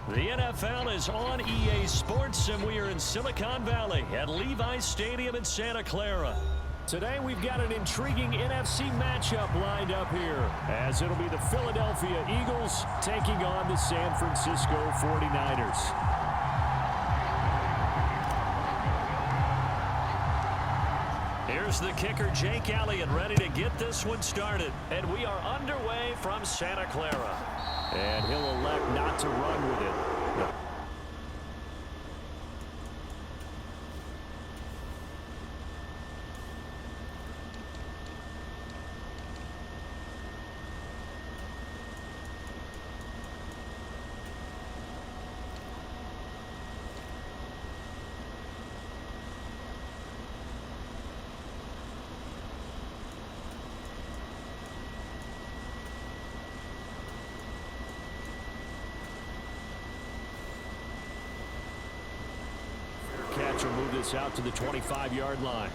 The NFL is on EA Sports, and we are in Silicon Valley at Levi's Stadium in Santa Clara. Today we've got an intriguing NFC matchup lined up here, as it'll be the Philadelphia Eagles taking on the San Francisco 49ers. Here's the kicker, Jake Elliott, ready to get this one started. And we are underway from Santa Clara. And he'll elect not to run with it. Catch will move this out to the 25-yard line.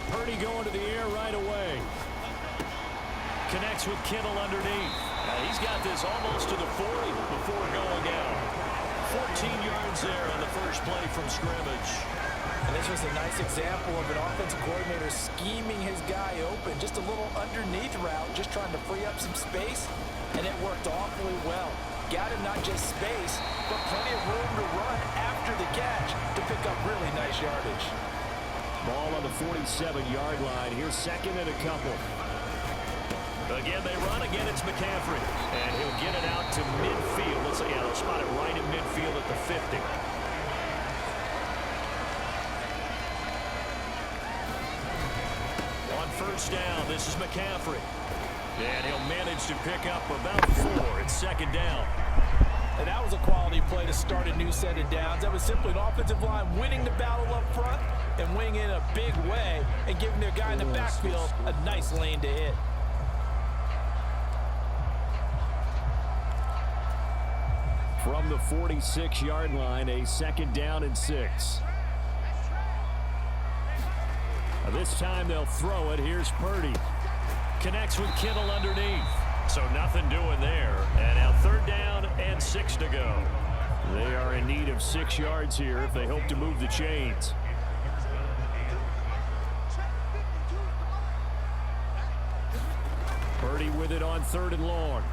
Purdy going to the air right away. Connects with Kittle underneath. He's got this almost to the 40 before going out. 14 yards there on the first play from scrimmage. And this was a nice example of an offensive coordinator scheming his guy open. Just a little underneath route, just trying to free up some space, and it worked awfully well. Got him not just space, but plenty of room to run after the catch to pick up really nice yardage. Ball on the 47-yard line. Here's second and a couple. Again, they run. Again, it's McCaffrey. And he'll get it out to midfield. Let's see, yeah, they'll spot it right in midfield at the 50. On first down, this is McCaffrey. And he'll manage to pick up about 4. It's second down. And that was a quality play to start a new set of downs. That was simply an offensive line winning the battle up front and winning in a big way and giving their guy in the backfield a nice lane to hit. From the 46-yard line, a second down and 6. This time they'll throw it. Here's Purdy. Connects with Kittle underneath. So nothing doing there. And now third down and 6 to go. They are in need of 6 yards here if they hope to move the chains. Purdy with it on 3rd and long.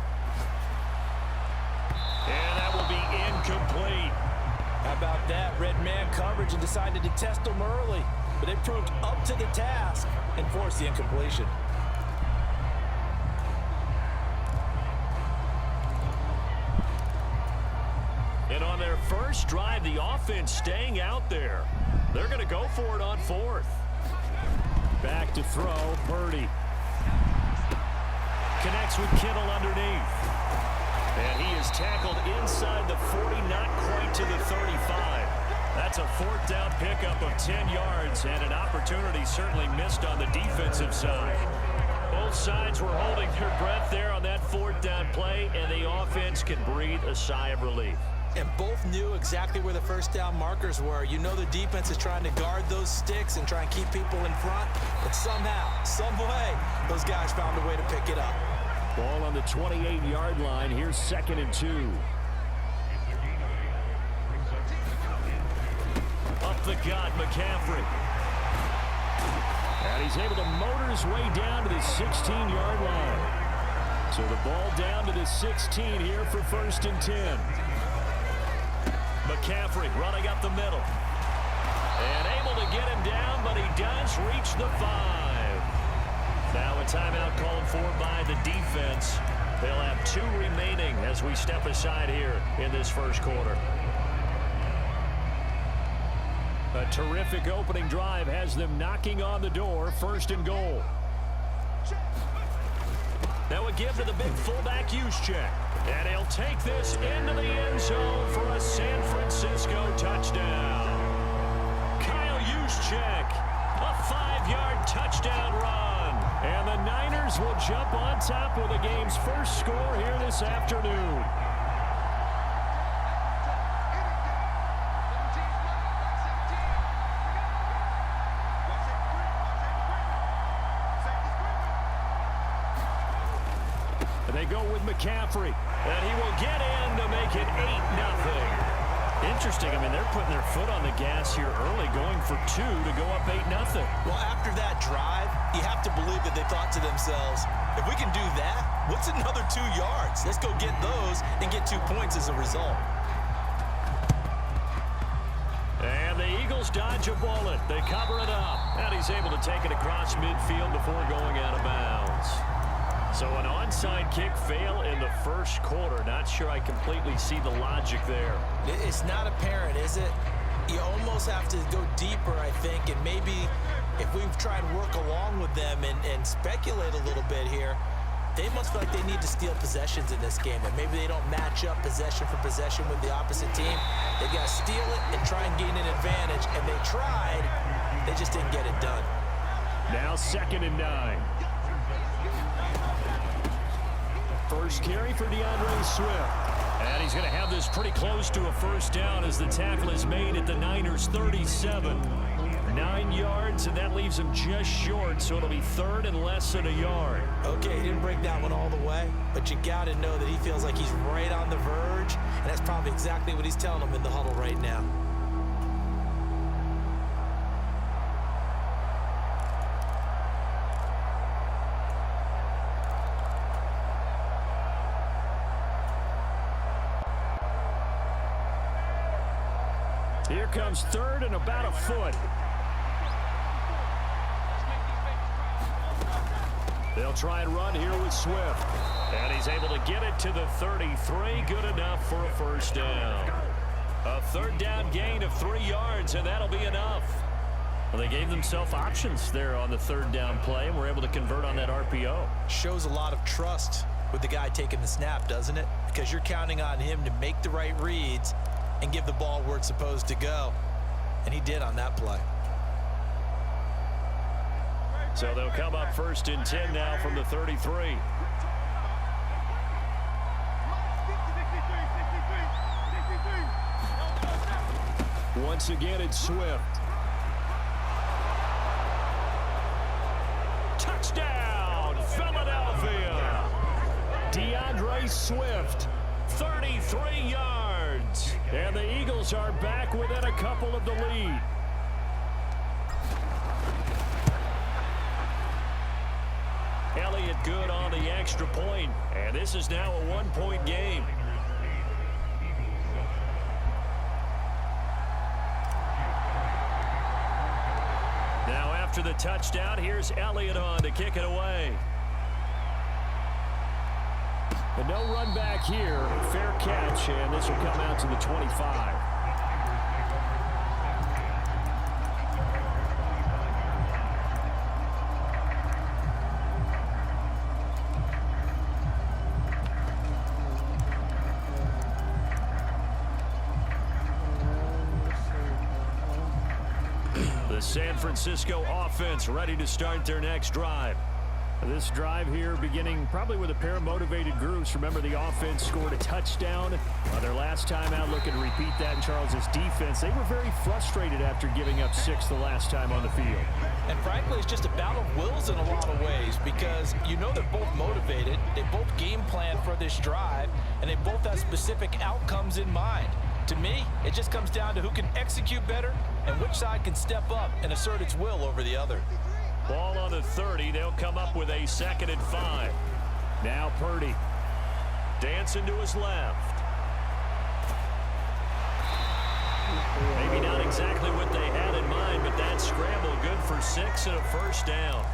And that will be incomplete. How about that? Red man coverage and decided to test them early. But they proved up to the task and forced the incompletion. And on their first drive, the offense staying out there. They're going to go for it on 4th. Back to throw, Purdy. Connects with Kittle underneath. And he is tackled inside the 40, not quite to the 35. That's a 4th down pickup of 10 yards, and an opportunity certainly missed on the defensive side. Both sides were holding their breath there on that 4th down play, and the offense can breathe a sigh of relief. And both knew exactly where the first down markers were. You know the defense is trying to guard those sticks and try and keep people in front, but somehow, some way, those guys found a way to pick it up. Ball on the 28-yard line. Here's 2nd and 2. Up the gut, McCaffrey. And he's able to motor his way down to the 16-yard line. So the ball down to the 16 here for 1st and 10. McCaffrey running up the middle. And able to get him down, but he does reach the 5. Now a timeout called for by the defense. They'll have 2 remaining as we step aside here in this first quarter. A terrific opening drive has them knocking on the door. 1st and goal. Now a give to the big fullback Juszczyk. And he'll take this into the end zone for a San Francisco touchdown. Kyle Juszczyk, a 5-yard touchdown run. And the Niners will jump on top with the game's first score here this afternoon. And they go with McCaffrey. And he will get in to make it 8-0. Interesting. I mean, they're putting their foot on the gas here early, going for 2 to go up 8-0. Well, after that drive, you have to believe that they thought to themselves, if we can do that, what's another 2 yards? Let's go get those and get 2 points as a result. And the Eagles dodge a bullet. They cover it up. And he's able to take it across midfield before going out of bounds. So an onside kick fail in the first quarter. Not sure I completely see the logic there. It's not apparent, is it? You almost have to go deeper, I think, and maybe if we try and work along with them and speculate a little bit here, they must feel like they need to steal possessions in this game, and maybe they don't match up possession for possession with the opposite team. They got to steal it and try and gain an advantage, and they tried. They just didn't get it done. Now 2nd and 9. First carry for DeAndre Swift. And he's going to have this pretty close to a first down as the tackle is made at the Niners' 37. 9 yards, and that leaves him just short, so it'll be 3rd and less than a yard. Okay, he didn't break that one all the way, but you got to know that he feels like he's right on the verge, and that's probably exactly what he's telling them in the huddle right now. Here comes 3rd and about a foot. They'll try and run here with Swift. And he's able to get it to the 33. Good enough for a first down. A 3rd down gain of 3 yards, and that'll be enough. Well, they gave themselves options there on the 3rd down play, and were able to convert on that RPO. Shows a lot of trust with the guy taking the snap, doesn't it? Because you're counting on him to make the right reads and give the ball where it's supposed to go. And he did on that play. So they'll come up 1st and 10 now from the 33. Once again, it's Swift. Touchdown, Philadelphia. DeAndre Swift, 33 yards. And the Eagles are back within a couple of the lead. Elliott good on the extra point, and this is now a 1-point game. Now after the touchdown, here's Elliott on to kick it away. And no run back here. Fair catch, and this will come out to the 25. The San Francisco offense ready to start their next drive. This drive here beginning probably with a pair of motivated groups. Remember, the offense scored a touchdown their last time out. Looking to repeat that in Charles's defense. They were very frustrated after giving up 6 the last time on the field. And frankly, it's just a battle of wills in a lot of ways, because you know they're both motivated. They both game plan for this drive, and they both have specific outcomes in mind. To me, it just comes down to who can execute better and which side can step up and assert its will over the other. Ball on the 30. They'll come up with a 2nd and 5. Now Purdy. Dancing to his left. Maybe not exactly what they had in mind, but that scramble good for 6 and a first down.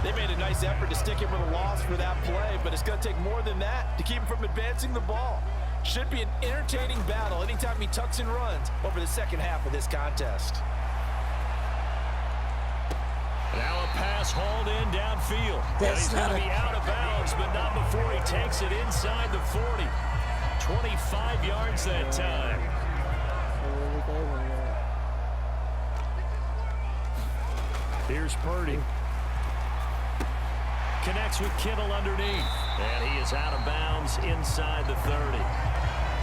They made a nice effort to stick him with a loss for that play, but it's going to take more than that to keep him from advancing the ball. Should be an entertaining battle anytime he tucks and runs over the second half of this contest. Now a pass hauled in downfield. He's going to be out of bounds, but not before he takes it inside the 40. 25 yards that time. Here's Purdy. Connects with Kittle underneath. And he is out of bounds inside the 30.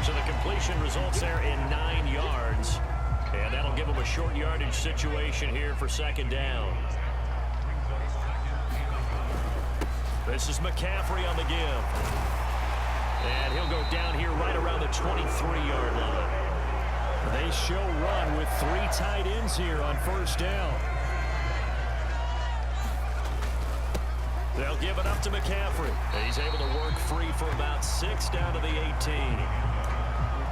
So the completion results there in 9 yards. And that'll give him a short yardage situation here for second down. This is McCaffrey on the give. And he'll go down here right around the 23-yard line. They show run with 3 tight ends here on first down. They'll give it up to McCaffrey. He's able to work free for about 6 down to the 18.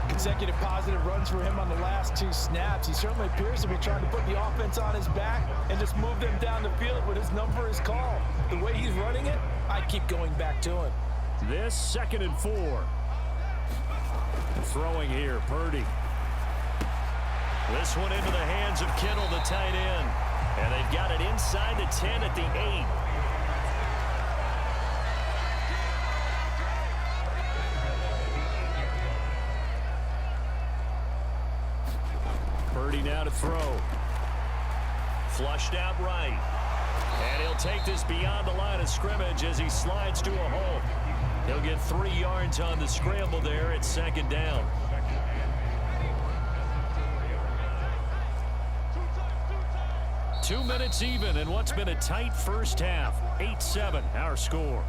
Consecutive positive runs for him on the last 2 snaps. He certainly appears to be trying to put the offense on his back and just move them down the field when his number is called. The way he's running it, I keep going back to him. This 2nd and 4. Throwing here, Purdy. This one into the hands of Kittle, the tight end. And they've got it inside the 10 at the 8. Purdy now to throw. Flushed out right. And he'll take this beyond the line of scrimmage as he slides to a hole. He'll get 3 yards on the scramble there at second down. Two minutes even in what's been a tight first half. 8-7 our score.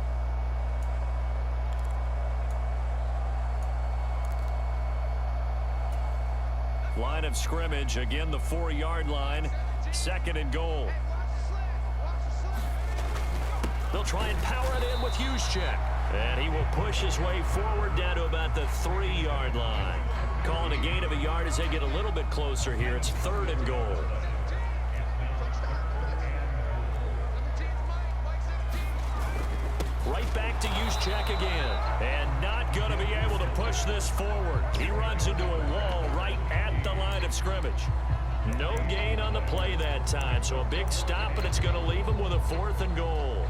Line of scrimmage, again the 4-yard line. 2nd and goal. They'll try and power it in with Juszczyk. And he will push his way forward down to about the 3-yard line. Calling a gain of a yard as they get a little bit closer here. It's 3rd and goal. Right back to Juszczyk again. And not going to be able to push this forward. He runs into a wall right at the line of scrimmage. No gain on the play that time. So a big stop, and it's going to leave him with a 4th and goal.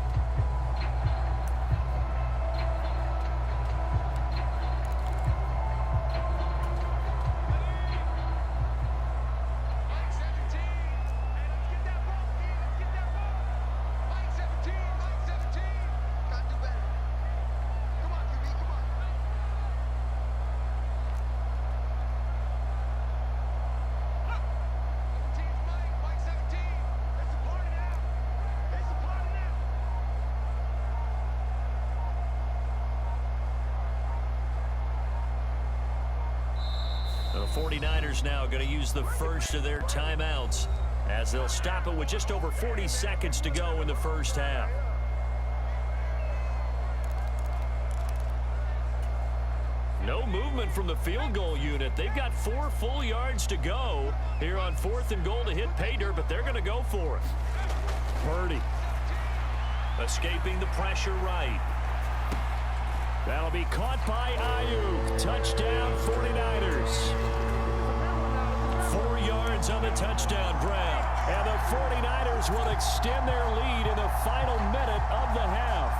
The 49ers now going to use the first of their timeouts as they'll stop it with just over 40 seconds to go in the first half. No movement from the field goal unit. They've got 4 full yards to go here on 4th and goal to hit pay dirt, but they're going to go for it. Purdy escaping the pressure right. That'll be caught by Ayuk. Touchdown 49ers. 4 yards on the touchdown grab. And the 49ers will extend their lead in the final minute of the half.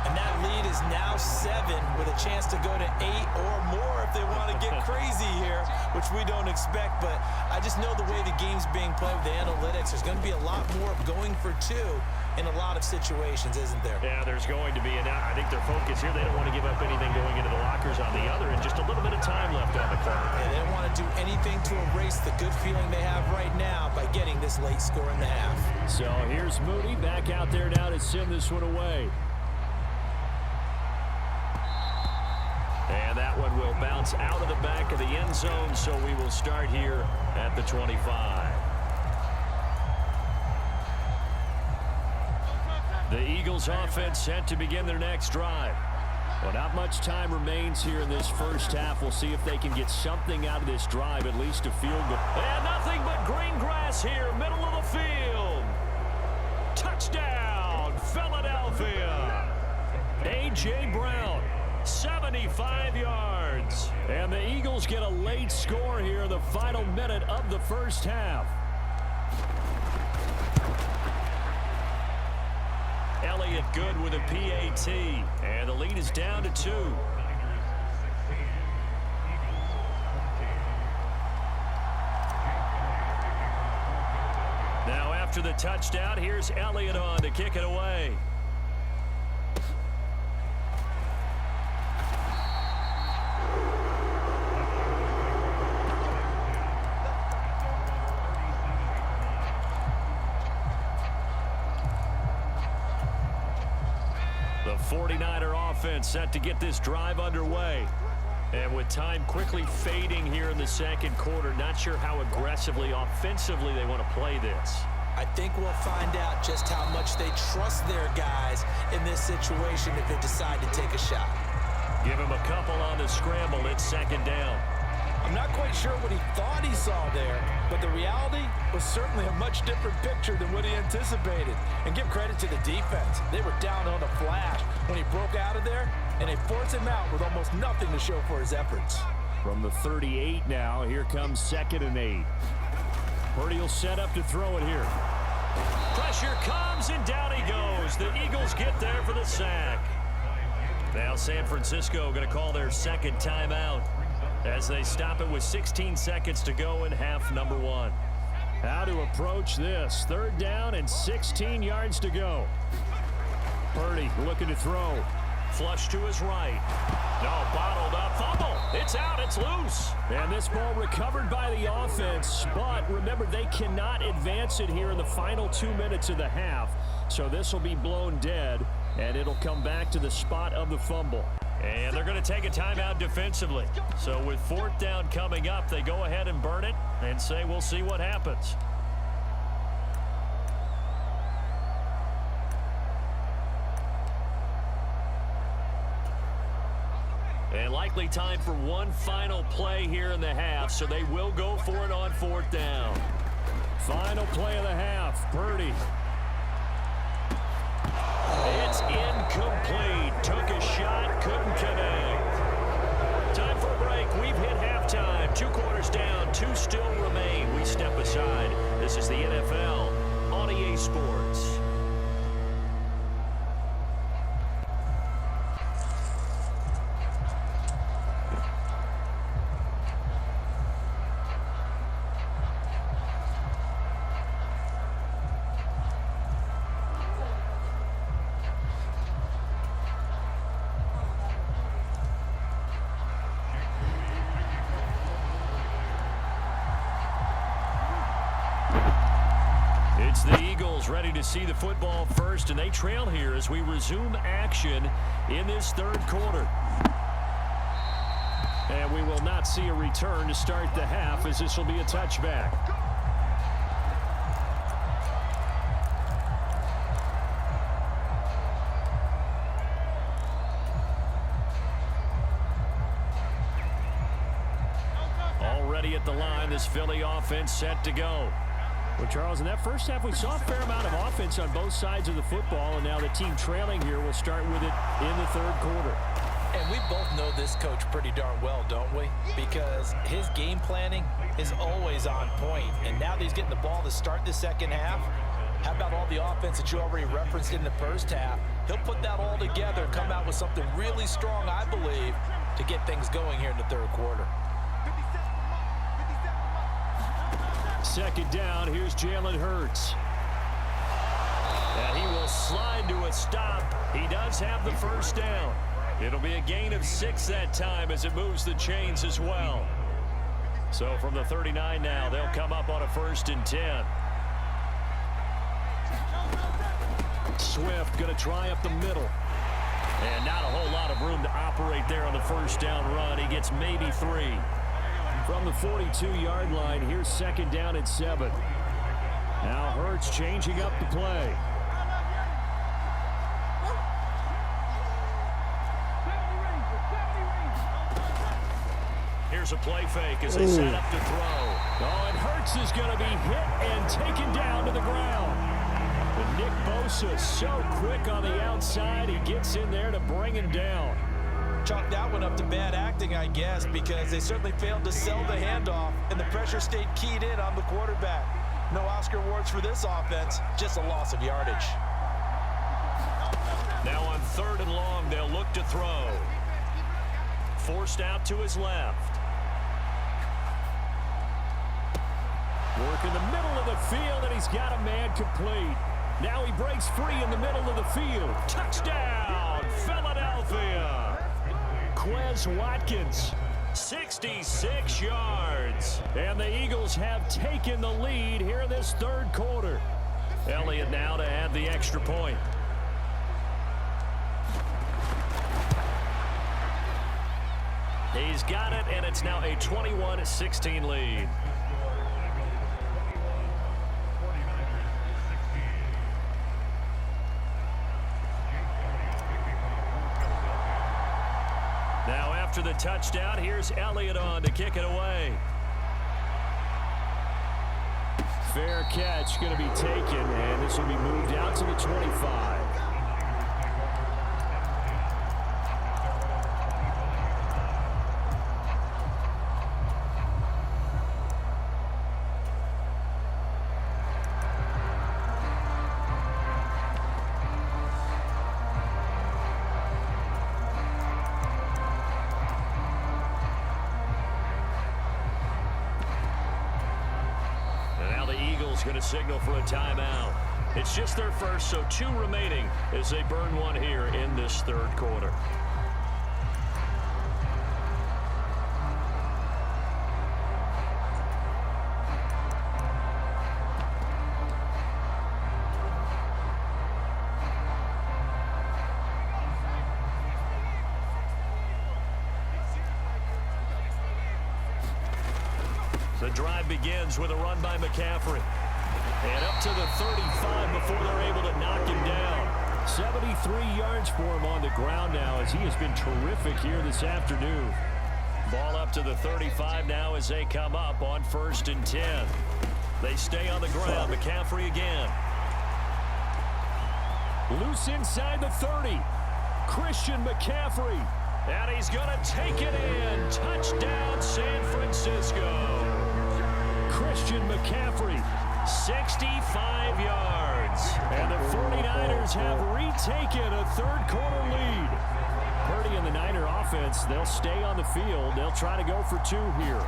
And that lead is now 7 with a chance to go to 8 or more if they want to get crazy here, which we don't expect. But I just know the way the game's being played with the analytics, there's going to be a lot more of going for 2 in a lot of situations, isn't there? Yeah, there's going to be. And I think their focus here, they don't want to give up anything going into the lockers on the other, and just a little bit of time left on the clock. Yeah, they don't want to do anything to erase the good feeling they have right now by getting this late score in the half. So here's Moody back out there now to send this one away. And that one will bounce out of the back of the end zone, so we will start here at the 25. The Eagles offense set to begin their next drive. Well, not much time remains here in this first half. We'll see if they can get something out of this drive, at least a field goal. And nothing but green grass here, middle of the field. Touchdown, Philadelphia. A.J. Brown, 75 yards. And the Eagles get a late score here in the final minute of the first half. Elliott good with a PAT, and the lead is down to 2. Now after the touchdown, here's Elliott on to kick it away. 49er offense set to get this drive underway. And with time quickly fading here in the second quarter, not sure how aggressively, offensively they want to play this. I think we'll find out just how much they trust their guys in this situation if they decide to take a shot. Give him a couple on the scramble. It's second down. I'm not quite sure what he thought he saw there, but the reality was certainly a much different picture than what he anticipated. And give credit to the defense. They were down on a flash when he broke out of there, and they forced him out with almost nothing to show for his efforts. From the 38 now, here comes 2nd and 8. Purdy will set up to throw it here. Pressure comes, and down he goes. The Eagles get there for the sack. Now San Francisco going to call their second timeout as they stop it with 16 seconds to go in half number 1. How to approach this. 3rd down and 16 yards to go. Purdy looking to throw. Flush to his right. No, bottled up. Fumble. It's out. It's loose. And this ball recovered by the offense. But remember, they cannot advance it here in the final 2 minutes of the half. So this will be blown dead, and it'll come back to the spot of the fumble. And they're going to take a timeout defensively. So with 4th down coming up, they go ahead and burn it and say we'll see what happens. And likely time for one final play here in the half, so they will go for it on 4th down. Final play of the half, Purdy. It's incomplete. Took a shot, couldn't connect. Time for a break. We've hit halftime. 2 quarters down, 2 still remain. We step aside. This is the NFL on EA Sports. It's the Eagles ready to see the football first, and they trail here as we resume action in this 3rd quarter. And we will not see a return to start the half, as this will be a touchback. Already at the line, this Philly offense set to go. Well, Charles, in that first half, we saw a fair amount of offense on both sides of the football, and now the team trailing here will start with it in the 3rd quarter. And we both know this coach pretty darn well, don't we? Because his game planning is always on point. And now that he's getting the ball to start the second half, how about all the offense that you already referenced in the first half? He'll put that all together and come out with something really strong, I believe, to get things going here in the 3rd quarter. 2nd down, here's Jalen Hurts. And he will slide to a stop. He does have the 1st down. It'll be a gain of 6 that time as it moves the chains as well. So from the 39 now, they'll come up on a 1st and 10. Swift going to try up the middle. And not a whole lot of room to operate there on the 1st down run. He gets maybe 3. From the 42-yard line, here's 2nd down and 7. Now Hurts changing up the play. Here's a play fake as they set up to throw. Oh, and Hurts is going to be hit and taken down to the ground. But Nick Bosa so quick on the outside, he gets in there to bring him down. Chalk that one up to bad acting, I guess, because they certainly failed to sell the handoff, and the pressure stayed keyed in on the quarterback. No Oscar awards for this offense, just a loss of yardage. Now on 3rd and long, they'll look to throw. Forced out to his left. Work in the middle of the field, and he's got a man complete. Now he breaks free in the middle of the field. Touchdown, Philadelphia. Quez Watkins, 66 yards. And the Eagles have taken the lead here in this 3rd quarter. Elliott now to add the extra point. He's got it, and it's now a 21-16 lead. Now after the touchdown, here's Elliott on to kick it away. Fair catch going to be taken, and this will be moved out to the 25. Going to signal for a timeout. It's just their first, so 2 remaining as they burn one here in this third quarter. The drive begins with a run by McCaffrey. And up to the 35 before they're able to knock him down. 73 yards for him on the ground now as he has been terrific here this afternoon. Ball up to the 35 now as they come up on 1st and 10. They stay on the ground. McCaffrey again. Loose inside the 30. Christian McCaffrey. And he's going to take it in. Touchdown, San Francisco. Christian McCaffrey. 65 yards. And the 49ers have retaken a third quarter lead. Purdy and the Niner offense, they'll stay on the field. They'll try to go for 2 here.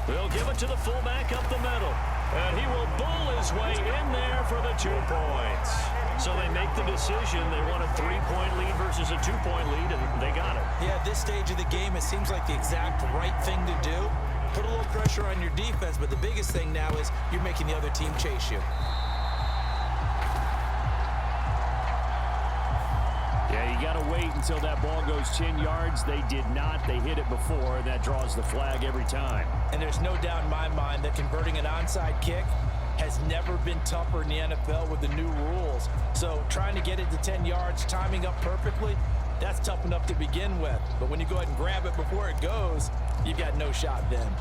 They'll give it to the fullback up the middle. And he will bull his way in there for the 2 points. So they make the decision. They want a 3-point lead versus a 2-point lead, and they got it. Yeah, at this stage of the game, it seems like the exact right thing to do. Put a little pressure on your defense, but the biggest thing now is you're making the other team chase you. Yeah, you got to wait until that ball goes 10 yards. They did not. They hit it before, and that draws the flag every time. And there's no doubt in my mind that converting an onside kick has never been tougher in the NFL with the new rules. So trying to get it to 10 yards, timing up perfectly, that's tough enough to begin with. But when you go ahead and grab it before it goes, you've got no shot then.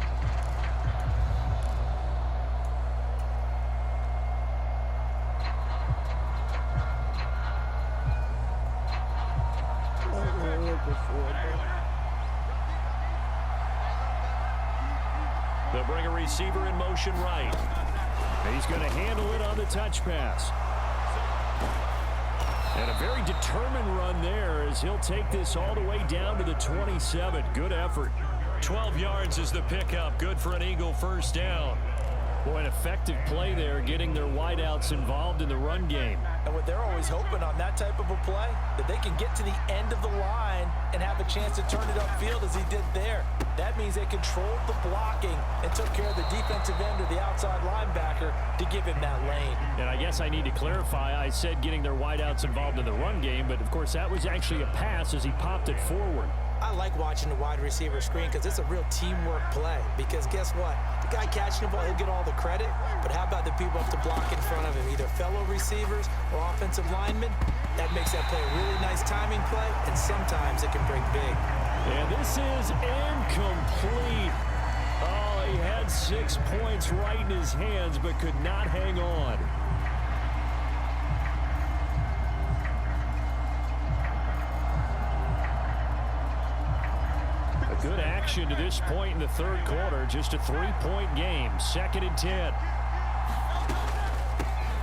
They'll bring a receiver in motion right. He's going to handle it on the touch pass. And a very determined run there as he'll take this all the way down to the 27. Good effort. 12 yards is the pickup. Good for an Eagle first down. Boy, an effective play there, getting their wideouts involved in the run game. And what they're always hoping on that type of a play, that they can get to the end of the line and have a chance to turn it upfield as he did there. That means they controlled the blocking and took care of the defensive end or the outside linebacker to give him that lane. And I guess I need to clarify, I said getting their wideouts involved in the run game, but of course that was actually a pass as he popped it forward. I like watching the wide receiver screen because it's a real teamwork play. Because guess what? The guy catching the ball, he'll get all the credit. But how about the people up to block in front of him, either fellow receivers or offensive linemen? That makes that play a really nice timing play, and sometimes it can break big. And this is incomplete. Oh, he had 6 points right in his hands, but could not hang on. Good action to this point in the third quarter. Just a 3-point game. 2nd and 10.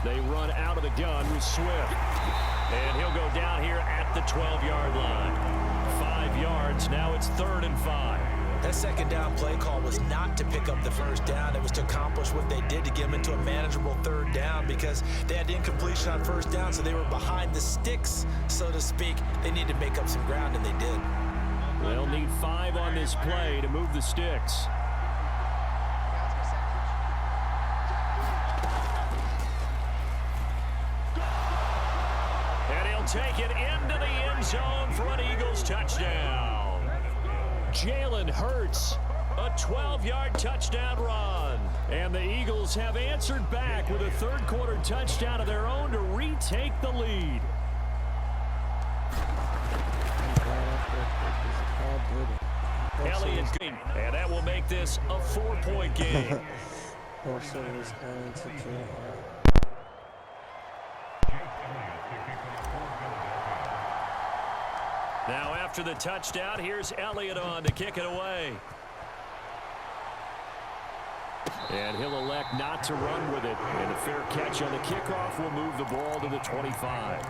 They run out of the gun with Swift. And he'll go down here at the 12-yard line. 5 yards. Now it's 3rd and 5. That second down play call was not to pick up the first down. It was to accomplish what they did to get them into a manageable 3rd down because they had incompletion on 1st down, so they were behind the sticks, so to speak. They needed to make up some ground, and they did. They'll need 5 on this play to move the sticks. And he'll take it into the end zone for an Eagles touchdown. Jalen Hurts, a 12-yard touchdown run. And the Eagles have answered back with a third-quarter touchdown of their own to retake the lead. Elliott, and that will make this a 4-point game. Now after the touchdown, here's Elliott on to kick it away. And he'll elect not to run with it. And a fair catch on the kickoff will move the ball to the 25.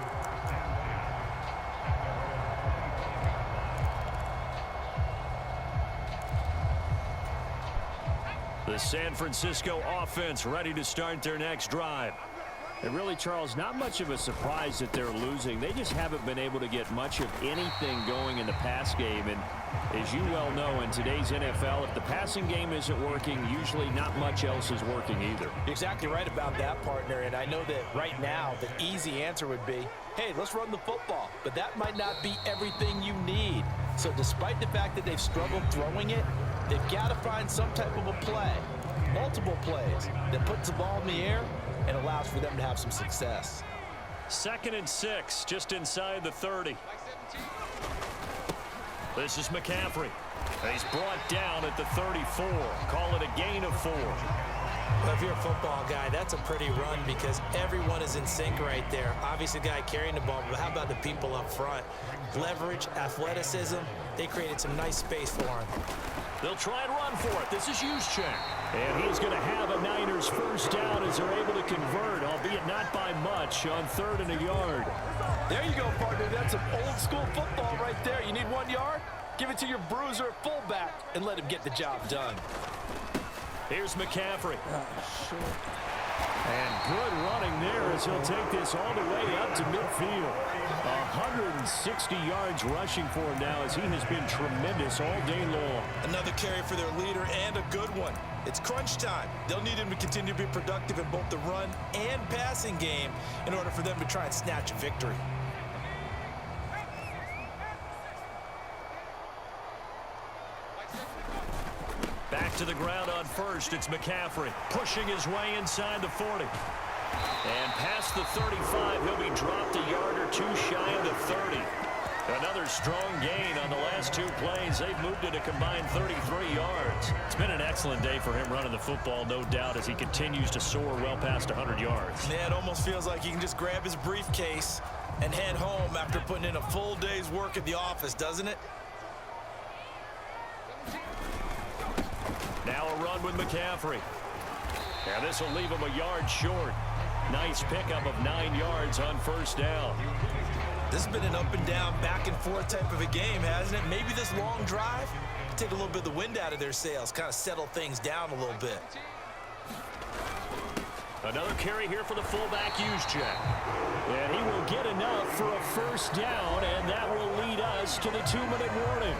The San Francisco offense ready to start their next drive. And really, Charles, not much of a surprise that they're losing. They just haven't been able to get much of anything going in the pass game. And as you well know, in today's NFL, if the passing game isn't working, usually not much else is working either. Exactly right about that, partner. And I know that right now the easy answer would be, hey, let's run the football. But that might not be everything you need. So despite the fact that they've struggled throwing it, they've got to find some type of a play, multiple plays, that puts the ball in the air and allows for them to have some success. 2nd and 6, just inside the 30. This is McCaffrey. He's brought down at the 34. Call it a gain of 4. Well, if you're a football guy, that's a pretty run because everyone is in sync right there. Obviously, the guy carrying the ball, but how about the people up front? Leverage, athleticism, they created some nice space for him. They'll try and run for it. This is Juszczyk. And he's going to have a Niners first down as they're able to convert, albeit not by much, on 3rd and a yard. There you go, partner. That's some old-school football right there. You need 1 yard? Give it to your bruiser at fullback and let him get the job done. Here's McCaffrey. And good running there as he'll take this all the way up to midfield. 160 yards rushing for him now as he has been tremendous all day long. Another carry for their leader and a good one. It's crunch time. They'll need him to continue to be productive in both the run and passing game in order for them to try and snatch a victory. Back to the ground on 1st. It's McCaffrey pushing his way inside the 40. And past the 35, he'll be dropped a yard or two shy of the 30. Another strong gain on the last 2 plays. They've moved it a combined 33 yards. It's been an excellent day for him running the football, no doubt, as he continues to soar well past 100 yards. Yeah, it almost feels like he can just grab his briefcase and head home after putting in a full day's work at the office, doesn't it? Now a run with McCaffrey. And this will leave him a yard short. Nice pickup of 9 yards on 1st down. This has been an up and down, back and forth type of a game, hasn't it? Maybe this long drive can take a little bit of the wind out of their sails, kind of settle things down a little bit. Another carry here for the fullback, Juszczyk. And he will get enough for a first down, and that will lead us to the 2-minute warning.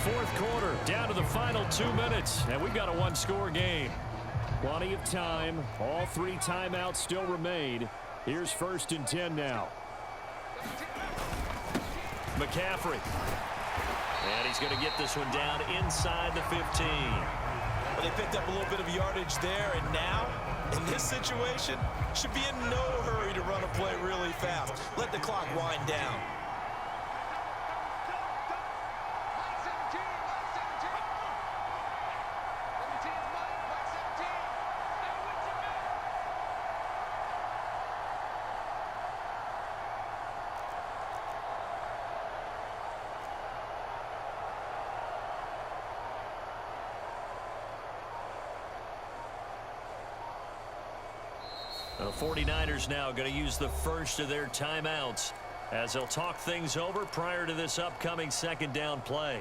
4th quarter, down to the final 2 minutes, and we've got a 1-score game. Plenty of time. All 3 timeouts still remain. Here's 1st and 10 now. McCaffrey. And he's going to get this one down inside the 15. Well, they picked up a little bit of yardage there, and now, in this situation, should be in no hurry to run a play really fast. Let the clock wind down. The 49ers now going to use the first of their timeouts as they'll talk things over prior to this upcoming 2nd down play.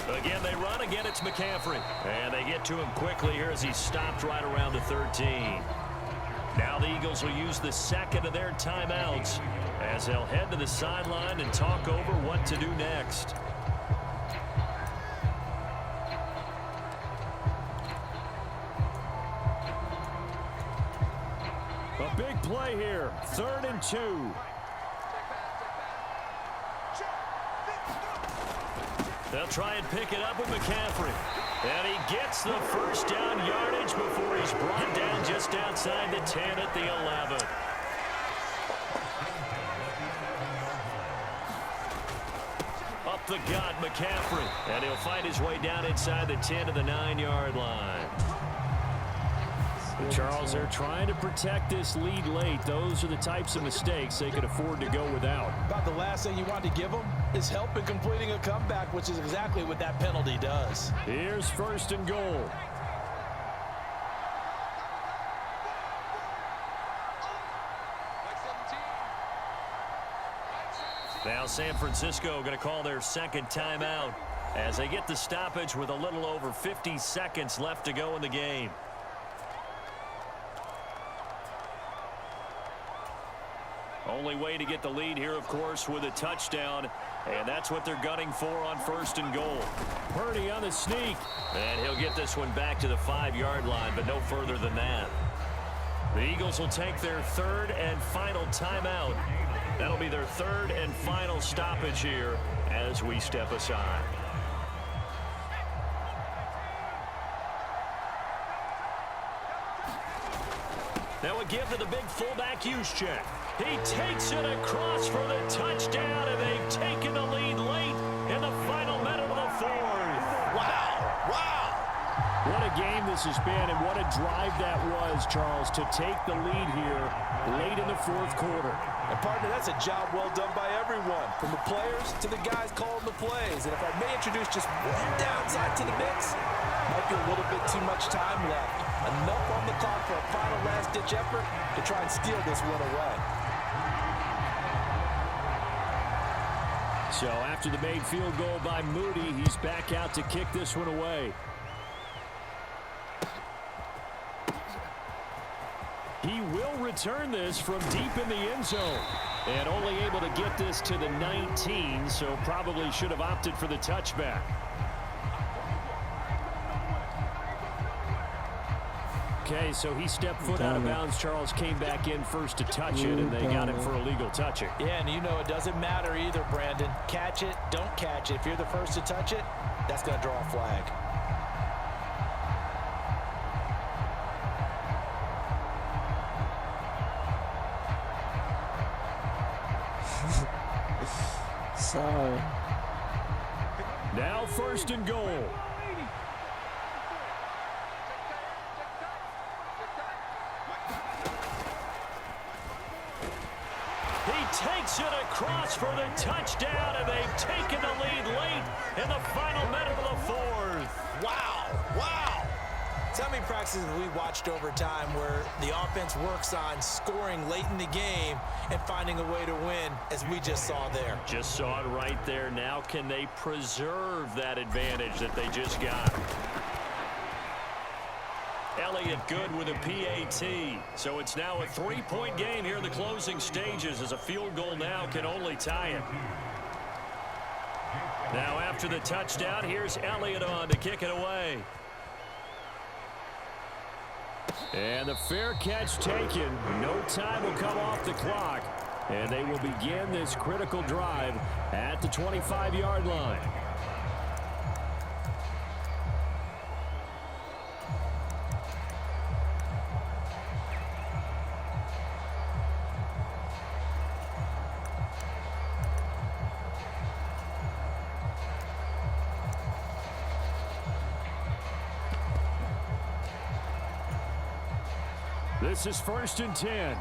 Again, they run. Again, it's McCaffrey. And they get to him quickly here as he's stopped right around the 13. Now the Eagles will use the 2nd of their timeouts as they'll head to the sideline and talk over what to do next. A big play here. 3rd and 2. They'll try and pick it up with McCaffrey. And he gets the first down yardage before he's brought down just outside the 10 at the 11. Up the gut, McCaffrey. And he'll find his way down inside the 10 to the 9-yard line. Charles, they're trying to protect this lead late. Those are the types of mistakes they could afford to go without. About the last thing you want to give them is help in completing a comeback, which is exactly what that penalty does. Here's 1st and goal. Now San Francisco going to call their 2nd timeout as they get the stoppage with a little over 50 seconds left to go in the game. Only way to get the lead here, of course, with a touchdown, and that's what they're gunning for on 1st and goal. Purdy on the sneak, and he'll get this one back to the 5-yard line, but no further than that. The Eagles will take their 3rd and final timeout. That'll be their 3rd and final stoppage here as we step aside. Now a give to the big fullback use check. He takes it across for the touchdown, and they've taken the lead late in the final minute of the 4th. Wow! Wow! What a game this has been, and what a drive that was, Charles, to take the lead here late in the 4th quarter. And, partner, that's a job well done by everyone, from the players to the guys calling the plays. And if I may introduce just one downside to the mix, might be a little bit too much time left. Enough on the clock for a final last-ditch effort to try and steal this one away. So after the made field goal by Moody, he's back out to kick this one away. He will return this from deep in the end zone. And only able to get this to the 19, so probably should have opted for the touchback. Okay, so he stepped foot out of bounds. Charles came back in first to touch it, and they got him for illegal touching. Yeah, and you know it doesn't matter either, Brandon. Catch it, don't catch it. If you're the first to touch it, that's going to draw a flag. Sorry. Now 1st and goal. Takes it across for the touchdown, and they've taken the lead late in the final minute of the 4th. Wow, wow. So how many practices have we watched over time where the offense works on scoring late in the game and finding a way to win, as we just saw there? Just saw it right there. Now can they preserve that advantage that they just got? Elliott good with a PAT. So it's now a 3-point game here in the closing stages, as a field goal now can only tie it. Now after the touchdown, here's Elliott on to kick it away. And the fair catch taken. No time will come off the clock. And they will begin this critical drive at the 25-yard line. This is 1st and 10.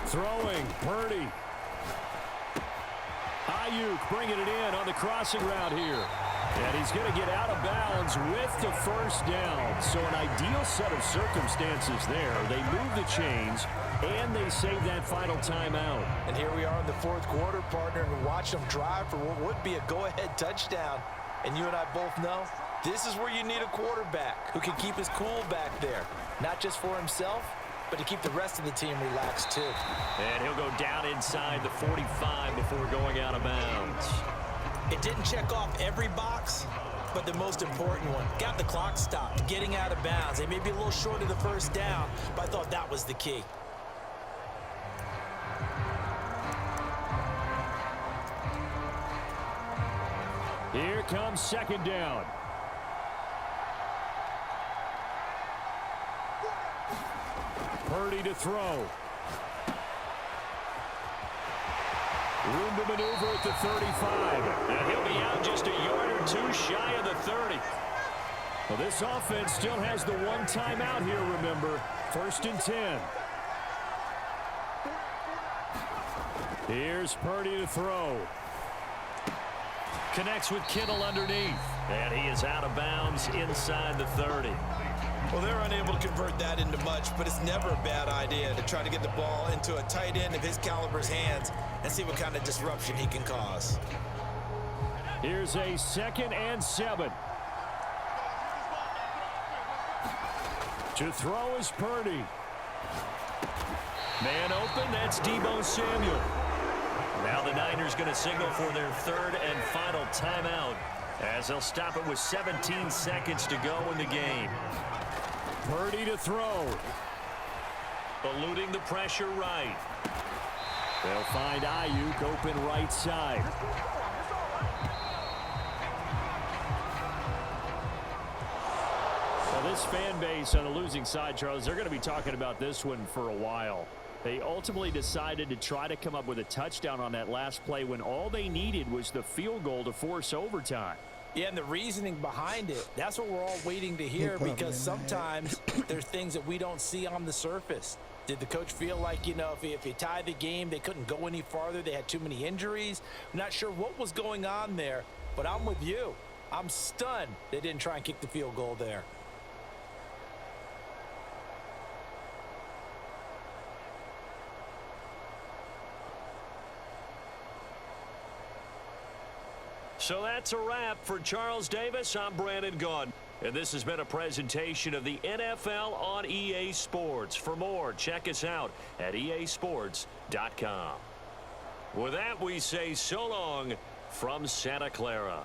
Throwing, Purdy. Ayuk bringing it in on the crossing route here. And he's going to get out of bounds with the first down. So an ideal set of circumstances there. They move the chains, and they save that final timeout. And here we are in the 4th quarter, partner, and watch them drive for what would be a go-ahead touchdown. And you and I both know this is where you need a quarterback who can keep his cool back there. Not just for himself, but to keep the rest of the team relaxed too. And he'll go down inside the 45 before going out of bounds. It didn't check off every box, but the most important one. Got the clock stopped, getting out of bounds. They may be a little short of the first down, but I thought that was the key. Here comes second down. Purdy to throw. Room to maneuver at the 35. And he'll be out just a yard or two shy of the 30. Well, this offense still has the one timeout here, remember. 1st and 10. Here's Purdy to throw. Connects with Kittle underneath. And he is out of bounds inside the 30. Well, they're unable to convert that into much, but it's never a bad idea to try to get the ball into a tight end of his caliber's hands and see what kind of disruption he can cause. Here's a 2nd and 7. To throw is Purdy. Man open, that's Deebo Samuel. Now the Niners going to signal for their 3rd and final timeout as they'll stop it with 17 seconds to go in the game. Purdy to throw. Eluding the pressure right. They'll find Ayuk open right side. Well, this fan base on the losing side, Charles, they're going to be talking about this one for a while. They ultimately decided to try to come up with a touchdown on that last play when all they needed was the field goal to force overtime. Yeah, and the reasoning behind it, that's what we're all waiting to hear, because sometimes there's things that we don't see on the surface. Did the coach feel like, if he tied the game, they couldn't go any farther, they had too many injuries? I'm not sure what was going on there, but I'm with you. I'm stunned they didn't try and kick the field goal there. So that's a wrap for Charles Davis. I'm Brandon Gaudin. And this has been a presentation of the NFL on EA Sports. For more, check us out at easports.com. With that, we say so long from Santa Clara.